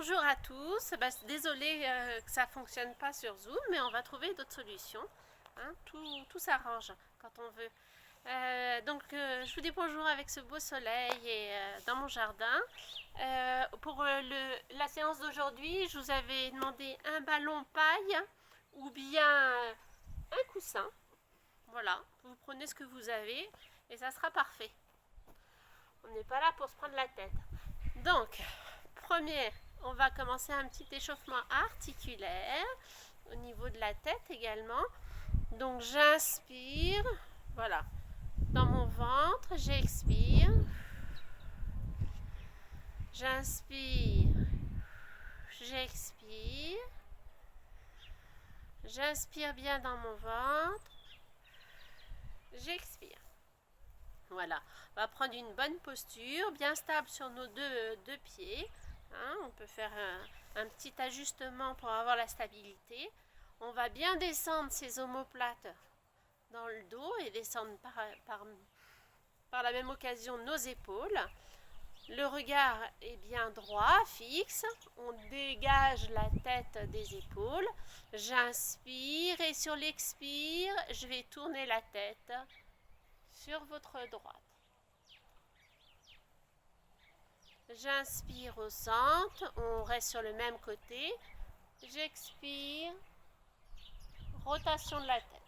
Bonjour à tous, désolée que ça ne fonctionne pas sur Zoom, mais on va trouver d'autres solutions. Hein. Tout s'arrange quand on veut. Je vous dis bonjour avec ce beau soleil et dans mon jardin. Pour la séance d'aujourd'hui, je vous avais demandé un ballon paille ou bien un coussin. Voilà, vous prenez ce que vous avez et ça sera parfait. On n'est pas là pour se prendre la tête. Donc, premier, on va commencer un petit échauffement articulaire au niveau de la tête également. Donc j'inspire, voilà, dans mon ventre, j'expire. J'inspire, j'expire. J'inspire bien dans mon ventre. J'expire. Voilà, on va prendre une bonne posture, bien stable sur nos deux pieds. Hein, on peut faire un petit ajustement pour avoir la stabilité. On va bien descendre ces omoplates dans le dos et descendre par la même occasion nos épaules. Le regard est bien droit, fixe. On dégage la tête des épaules. J'inspire et sur l'expire, je vais tourner la tête sur votre droite. J'inspire au centre, on reste sur le même côté. J'expire, rotation de la tête.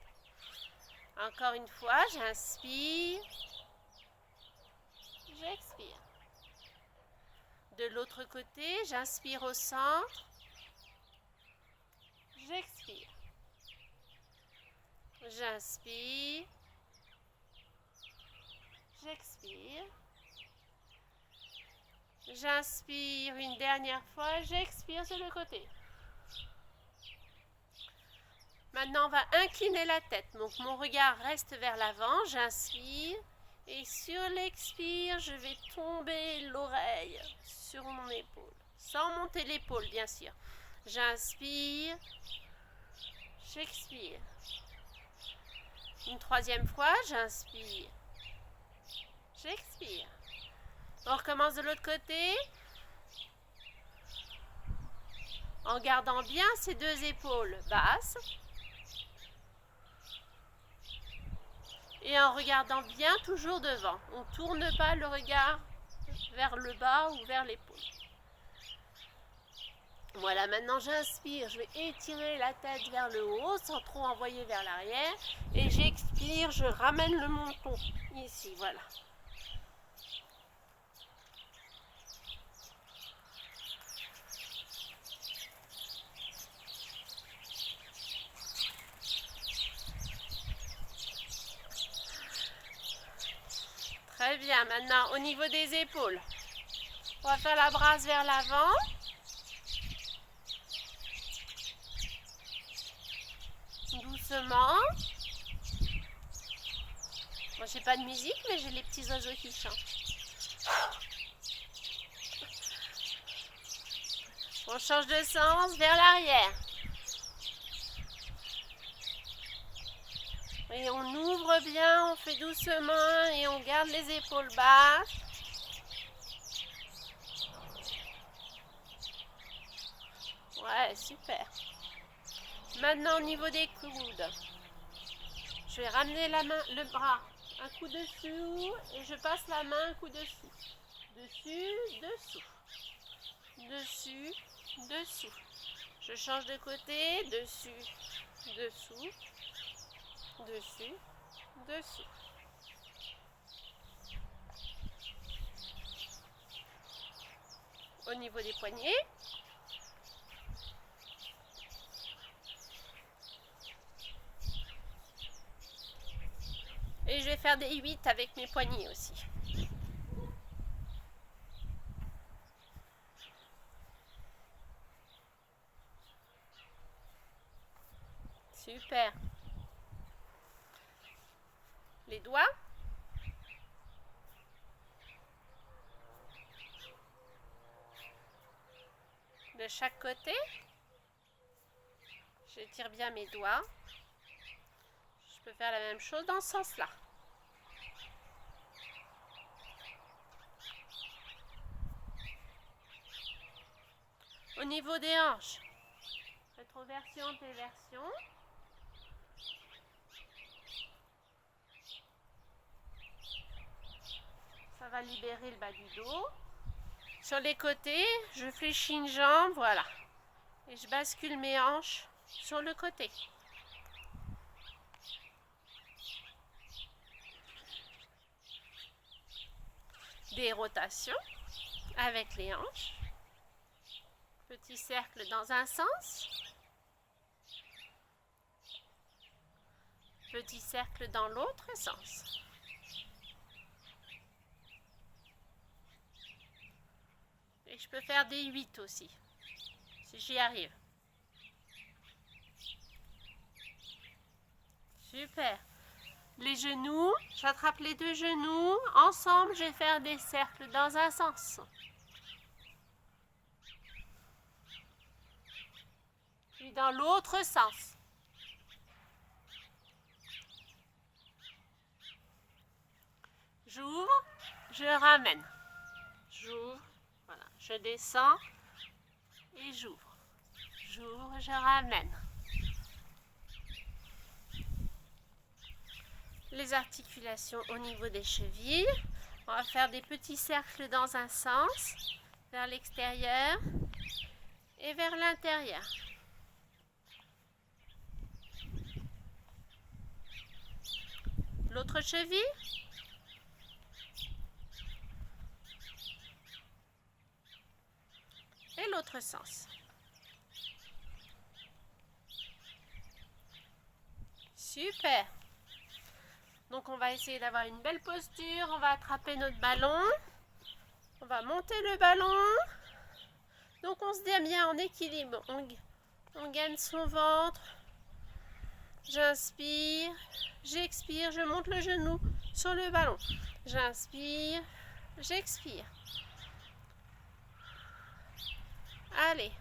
Encore une fois, j'inspire, j'expire. De l'autre côté, j'inspire au centre, j'expire. J'inspire, j'expire. J'inspire une dernière fois, j'expire sur le côté. Maintenant, on va incliner la tête. Donc, mon regard reste vers l'avant. J'inspire. Et sur l'expire, je vais tomber l'oreille sur mon épaule. Sans monter l'épaule, bien sûr. J'inspire. J'expire. Une troisième fois, j'inspire. J'expire. On recommence de l'autre côté. En gardant bien ces deux épaules basses. Et en regardant bien toujours devant. On ne tourne pas le regard vers le bas ou vers l'épaule. Voilà, maintenant j'inspire. Je vais étirer la tête vers le haut sans trop envoyer vers l'arrière. Et j'expire, je ramène le menton ici, voilà. Très bien, maintenant au niveau des épaules, on va faire la brasse vers l'avant. Doucement. Moi, j'ai pas de musique, mais j'ai les petits oiseaux qui chantent. On change de sens vers l'arrière. Et on ouvre bien, on fait doucement et on garde les épaules basses. Ouais, super. Maintenant au niveau des coudes, je vais ramener la main, le bras un coup dessous et je passe la main un coup dessous. Dessus, dessous. Dessus, dessous. Je change de côté, dessus, dessous. Dessus, dessous. Au niveau des poignets. Et je vais faire des 8 avec mes poignets aussi. Super. Les doigts. De chaque côté. J'étire bien mes doigts. Je peux faire la même chose dans ce sens-là. Au niveau des hanches, rétroversion, téversion. Ça va libérer le bas du dos. Sur les côtés, je fléchis une jambe, voilà. Et je bascule mes hanches sur le côté. Des rotations avec les hanches. Petit cercle dans un sens. Petit cercle dans l'autre sens. Et je peux faire des 8 aussi, si j'y arrive. Super. Les genoux, j'attrape les deux genoux. Ensemble, je vais faire des cercles dans un sens. Puis dans l'autre sens. J'ouvre, je ramène. J'ouvre, voilà, je descends et j'ouvre. J'ouvre, je ramène. Les articulations au niveau des chevilles. On va faire des petits cercles dans un sens, vers l'extérieur et vers l'intérieur. L'autre cheville. Et l'autre sens. Super. Donc on va essayer d'avoir une belle posture. On va attraper notre ballon. On va monter le ballon. Donc on se dit bien en équilibre. On gagne son ventre. J'inspire. J'expire. Je monte le genou sur le ballon. J'inspire. J'expire. Allez.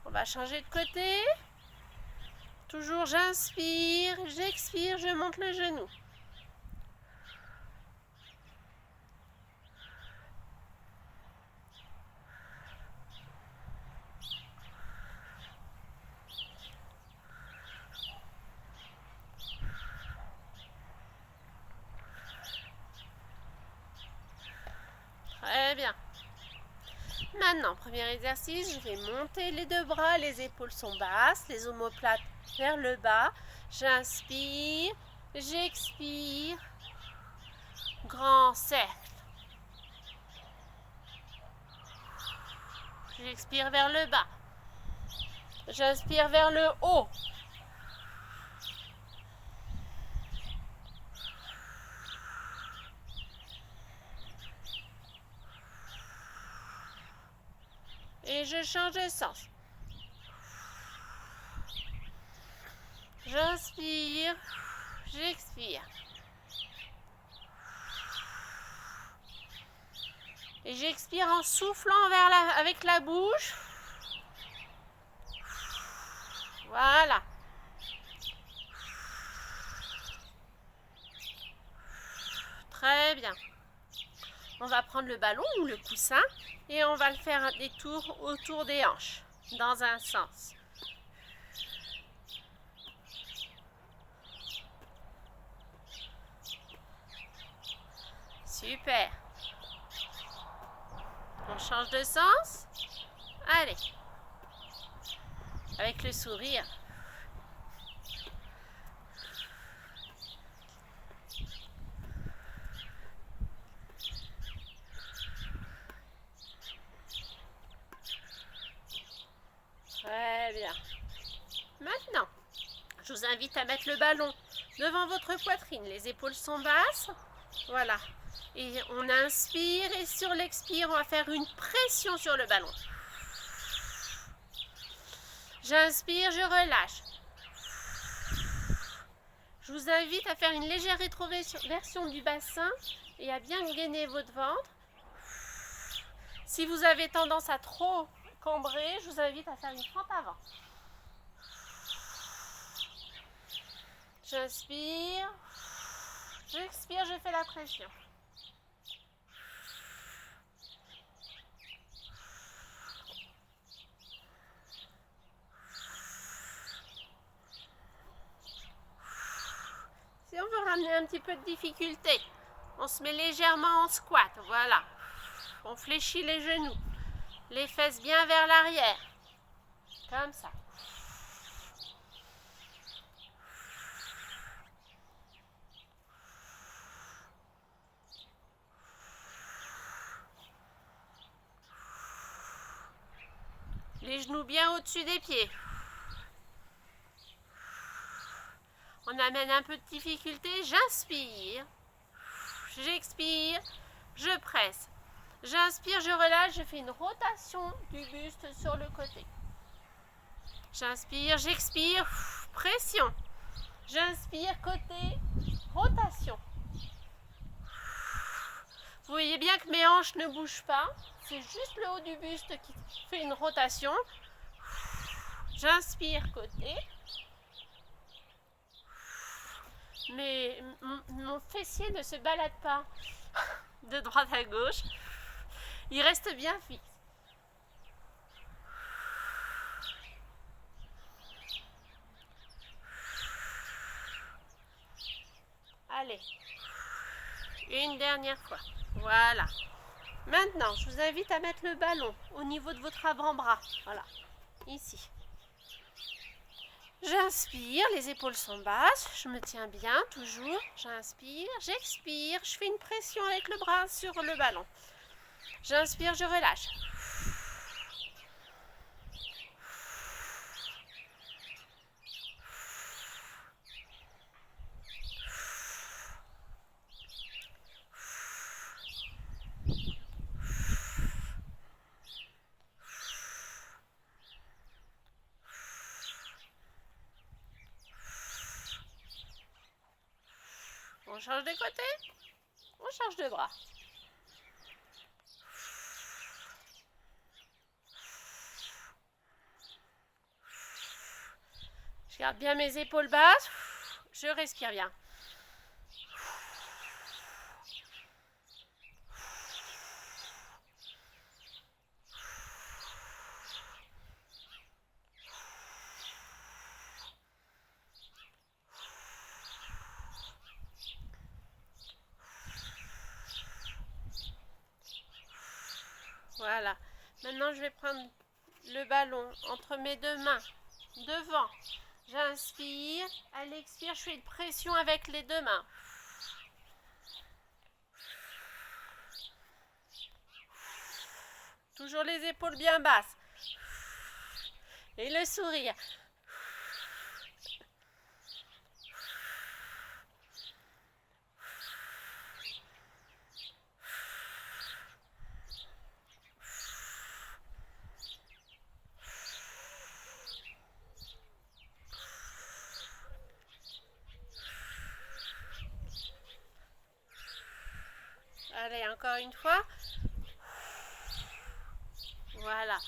On va changer de côté. Toujours j'inspire, j'expire, je monte le genou. Très bien. Maintenant, premier exercice, je vais monter les deux bras, les épaules sont basses, les omoplates vers le bas. J'inspire, j'expire, grand cercle. J'expire vers le bas. J'inspire vers le haut. Et je change de sens. J'inspire, j'expire. Et j'expire en soufflant avec la bouche. Voilà. Très bien. On va prendre le ballon ou le coussin et on va le faire des tours autour des hanches, dans un sens. Super. On change de sens. Allez. Avec le sourire. Très bien. Maintenant, je vous invite à mettre le ballon devant votre poitrine. Les épaules sont basses. Voilà. Et on inspire et sur l'expire, on va faire une pression sur le ballon. J'inspire, je relâche. Je vous invite à faire une légère rétroversion du bassin et à bien gainer votre ventre. Si vous avez tendance à trop cambrer, je vous invite à faire une fente avant. J'inspire. J'expire, je fais la pression. Si on veut ramener un petit peu de difficulté, on se met légèrement en squat, voilà. On fléchit les genoux, les fesses bien vers l'arrière, comme ça. Les genoux bien au-dessus des pieds. On amène un peu de difficulté, j'inspire, j'expire, je presse. J'inspire, je relâche, je fais une rotation du buste sur le côté. J'inspire, j'expire, pression. J'inspire, côté, rotation. Vous voyez bien que mes hanches ne bougent pas. C'est juste le haut du buste qui fait une rotation. J'inspire, côté. Mais mon fessier ne se balade pas de droite à gauche. Il reste bien fixe. Allez, une dernière fois. Voilà. Maintenant, je vous invite à mettre le ballon au niveau de votre avant-bras. Voilà, ici. J'inspire, les épaules sont basses, je me tiens bien, toujours. J'inspire, j'expire, je fais une pression avec le bras sur le ballon. J'inspire, je relâche. On change de côté, on change de bras. Je garde bien mes épaules basses, je respire bien. Voilà. Maintenant, je vais prendre le ballon entre mes deux mains, devant. J'inspire, à l'expire, je fais une pression avec les deux mains. Toujours les épaules bien basses. Et le sourire. Allez, encore une fois. Voilà.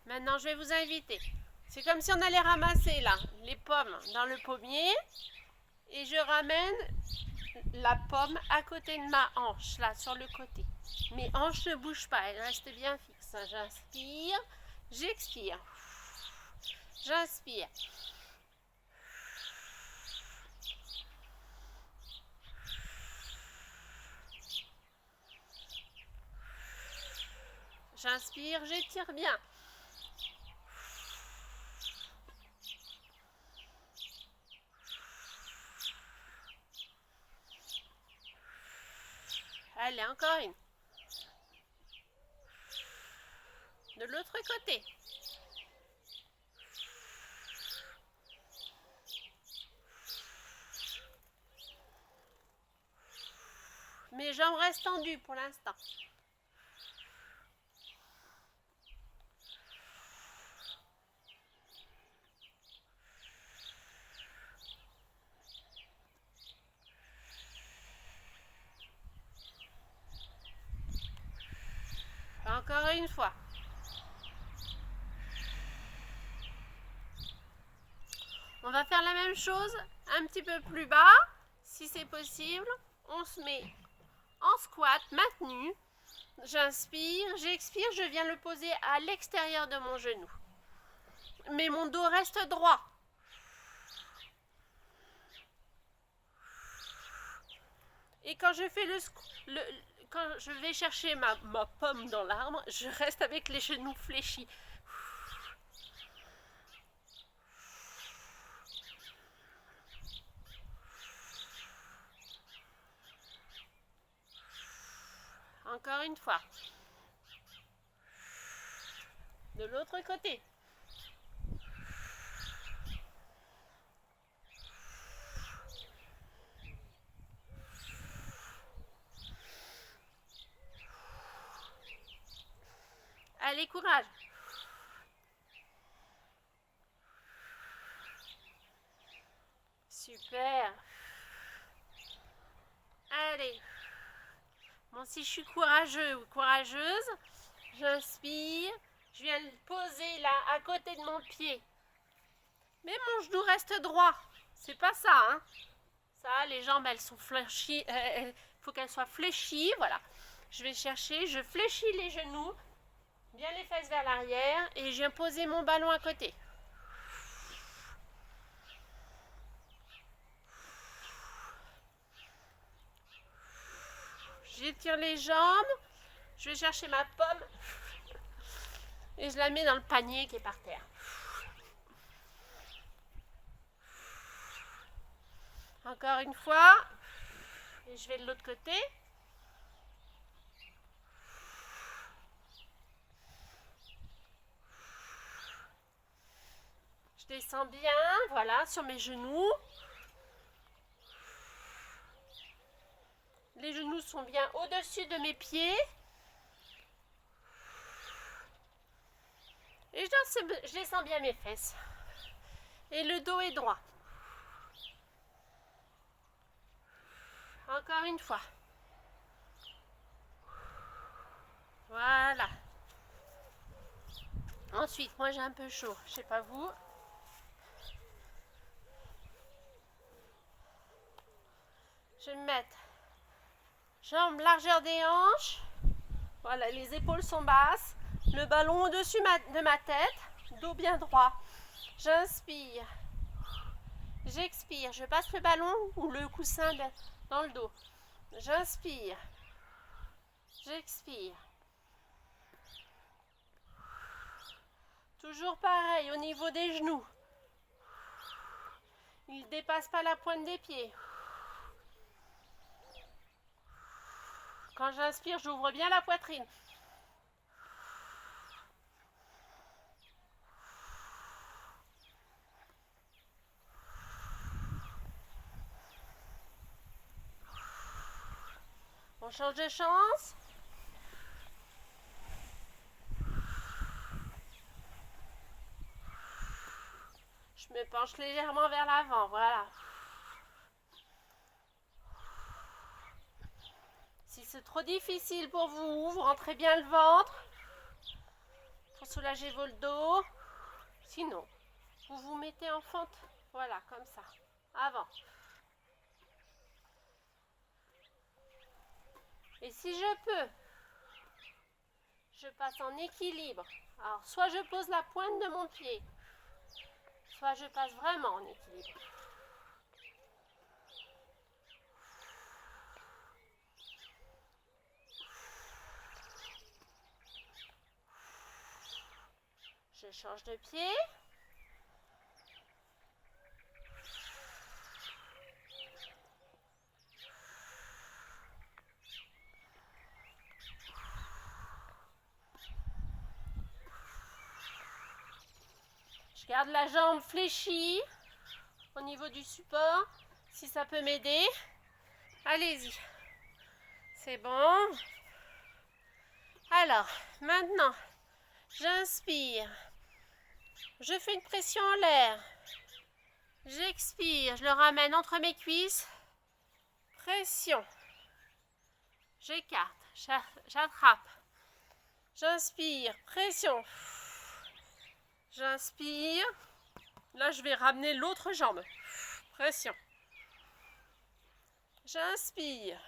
Maintenant, je vais vous inviter. C'est comme si on allait ramasser là les pommes dans le pommier. Et je ramène la pomme à côté de ma hanche, là, sur le côté. Mes hanches ne bougent pas, elles restent bien fixes. J'inspire, j'expire. J'inspire. J'inspire, j'étire bien. Allez, encore une. De l'autre côté. Mes jambes restent tendues pour l'instant. Encore une fois. On va faire la même chose un petit peu plus bas, si c'est possible. On se met en squat, maintenu. J'inspire, j'expire, je viens le poser à l'extérieur de mon genou. Mais mon dos reste droit. Et quand je fais quand je vais chercher ma pomme dans l'arbre, je reste avec les genoux fléchis. Encore une fois. De l'autre côté. Allez, courage. Super. Allez. Bon, si je suis courageux ou courageuse, j'inspire. Je viens le poser là, à côté de mon pied. Mais mon genou reste droit. C'est pas ça, hein. Ça, les jambes, elles sont fléchies. Il faut qu'elles soient fléchies, voilà. Je vais chercher, je fléchis les genoux. Bien les fesses vers l'arrière et je viens poser mon ballon à côté. J'étire les jambes, je vais chercher ma pomme et je la mets dans le panier qui est par terre. Encore une fois, et je vais de l'autre côté. Je descends bien, voilà, sur mes genoux. Les genoux sont bien au-dessus de mes pieds. Et je descends bien mes fesses. Et le dos est droit. Encore une fois. Voilà. Ensuite, moi j'ai un peu chaud. Je sais pas vous. Je vais me mettre jambes largeur des hanches. Voilà, les épaules sont basses. Le ballon au-dessus de ma tête. Dos bien droit. J'inspire. J'expire. Je passe le ballon ou le coussin dans le dos. J'inspire. J'expire. Toujours pareil au niveau des genoux. Il ne dépasse pas la pointe des pieds. Quand j'inspire, j'ouvre bien la poitrine. On change de chance. Je me penche légèrement vers l'avant, voilà. Si c'est trop difficile pour vous, vous rentrez bien le ventre pour soulager votre dos. Sinon, vous vous mettez en fente, voilà, comme ça, avant. Et si je peux, je passe en équilibre. Alors, soit je pose la pointe de mon pied, soit je passe vraiment en équilibre. Je change de pied. Je garde la jambe fléchie au niveau du support, si ça peut m'aider. Allez-y. C'est bon. Alors, maintenant, j'inspire. Je fais une pression en l'air. J'expire, je le ramène entre mes cuisses. Pression. J'écarte, j'attrape. J'inspire, pression. J'inspire. Là, je vais ramener l'autre jambe. pression. J'inspire,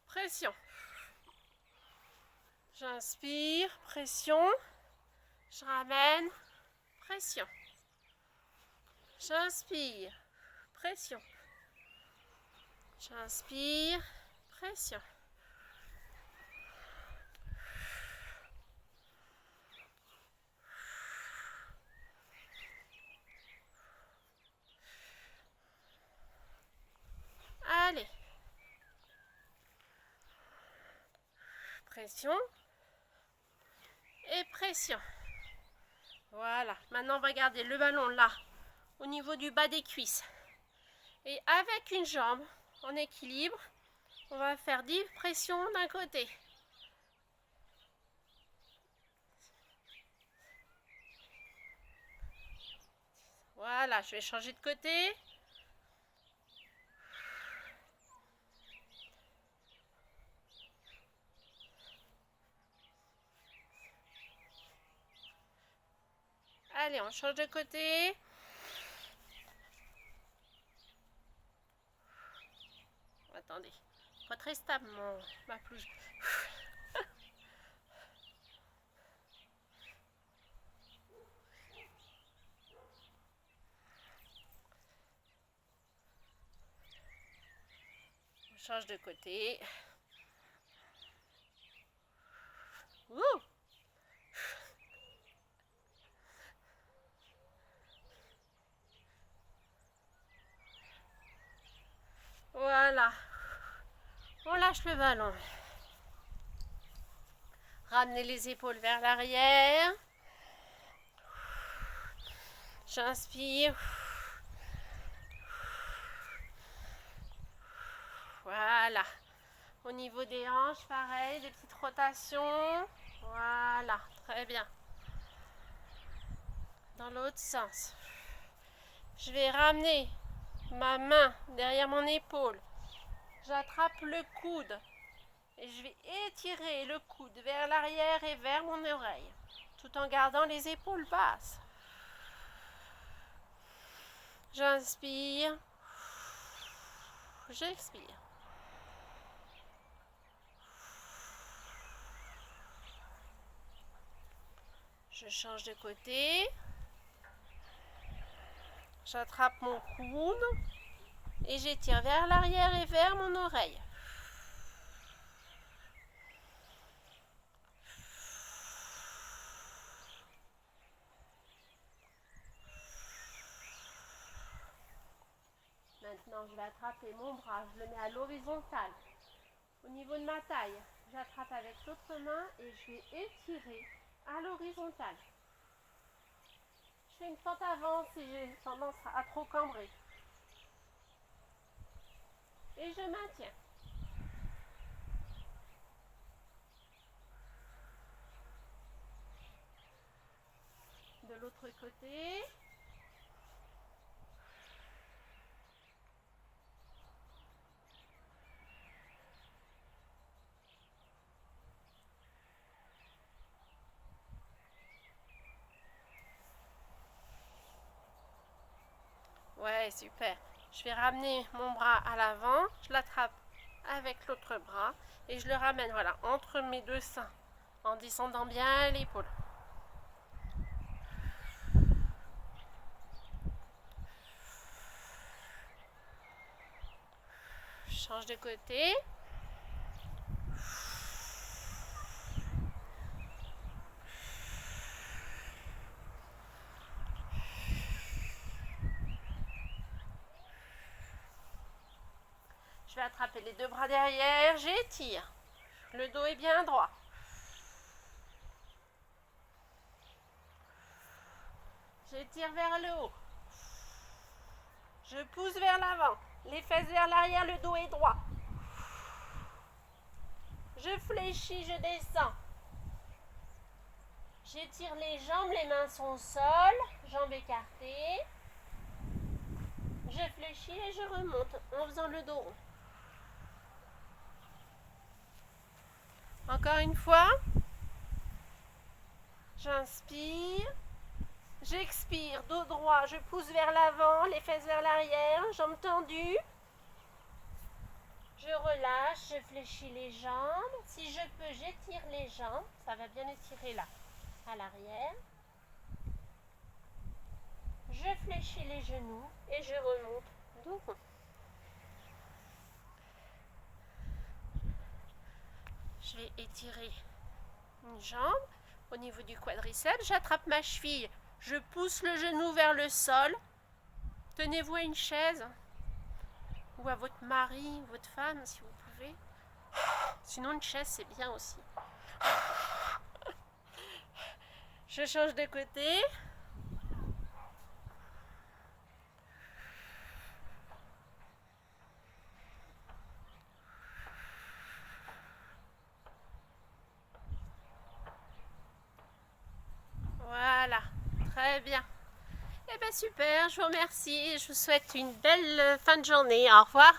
pression. J'inspire, pression. Je ramène, pression. J'inspire, pression. J'inspire, pression. Allez. Pression. Et pression. Voilà. Maintenant, on va garder le ballon là, au niveau du bas des cuisses. Et avec une jambe en équilibre, on va faire 10 pressions d'un côté. Voilà, je vais changer de côté. Allez, on change de côté. Attendez, pas très stable ma pelouse. On change de côté. Ouh! Voilà. On lâche le ballon. Ramenez les épaules vers l'arrière. J'inspire. Voilà. Au niveau des hanches, pareil, des petites rotations. Voilà, très bien. Dans l'autre sens. Je vais ramener ma main derrière mon épaule. J'attrape le coude. Et je vais étirer le coude vers l'arrière et vers mon oreille, tout en gardant les épaules basses. J'inspire. J'expire. Je change de côté. J'attrape mon coude et j'étire vers l'arrière et vers mon oreille. Maintenant, je vais attraper mon bras, je le mets à l'horizontale. Au niveau de ma taille, j'attrape avec l'autre main et je vais étirer à l'horizontale. Je fais une fente avant si j'ai tendance à trop cambrer. Et je maintiens. De l'autre côté. Ouais, super. Je vais ramener mon bras à l'avant, je l'attrape avec l'autre bras et je le ramène voilà, entre mes deux seins en descendant bien l'épaule. Je change de côté. Je vais attraper les deux bras derrière, j'étire. Le dos est bien droit. J'étire vers le haut. Je pousse vers l'avant. Les fesses vers l'arrière, le dos est droit. Je fléchis, je descends. J'étire les jambes, les mains sont au sol, jambes écartées. Je fléchis et je remonte en faisant le dos rond. Encore une fois. J'inspire. J'expire, dos droit, je pousse vers l'avant, les fesses vers l'arrière, jambes tendues. Je relâche, je fléchis les jambes. Si je peux, j'étire les jambes. Ça va bien étirer là, à l'arrière. Je fléchis les genoux et je remonte dos rond. Je vais étirer une jambe au niveau du quadriceps. J'attrape ma cheville. Je pousse le genou vers le sol. Tenez-vous à une chaise ou à votre mari, votre femme si vous pouvez. Sinon une chaise c'est bien aussi. Je change de côté. Voilà, très bien. Eh bien super, je vous remercie. Je vous souhaite une belle fin de journée. Au revoir.